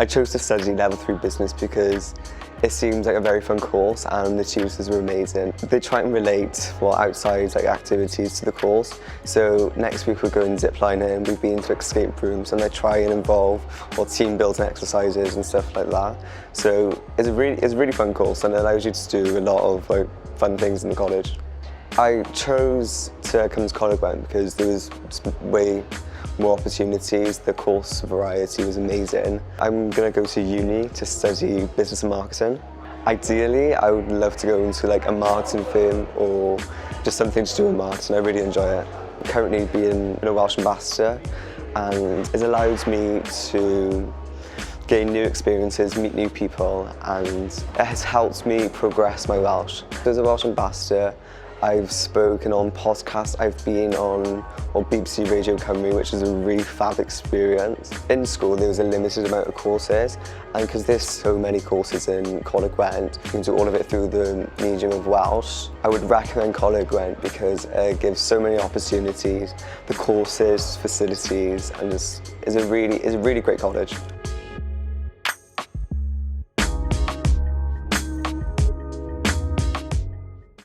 I chose to study level 3 business because it seems like a very fun course and the tutors were amazing. They try and relate outside activities to the course. So next week we're going ziplining, we've been to escape rooms, and they try and involve team building exercises and stuff like that. So it's a really fun course and it allows you to do a lot of fun things in the college. I chose to come to Coleg Gwent because there was way more opportunities. The course variety was amazing. I'm going to go to uni to study business and marketing. Ideally, I would love to go into a marketing firm or just something to do with marketing. I really enjoy it. I'm currently being a Welsh ambassador, and it allows me to gain new experiences, meet new people, and it has helped me progress my Welsh. As a Welsh ambassador, I've spoken on podcasts, I've been on BBC Radio Cymru, which is a really fab experience. In school there was a limited amount of courses, and because there's so many courses in Coleg Gwent, you can do all of it through the medium of Welsh. I would recommend Coleg Gwent because it gives so many opportunities, the courses, facilities, and is a really great college.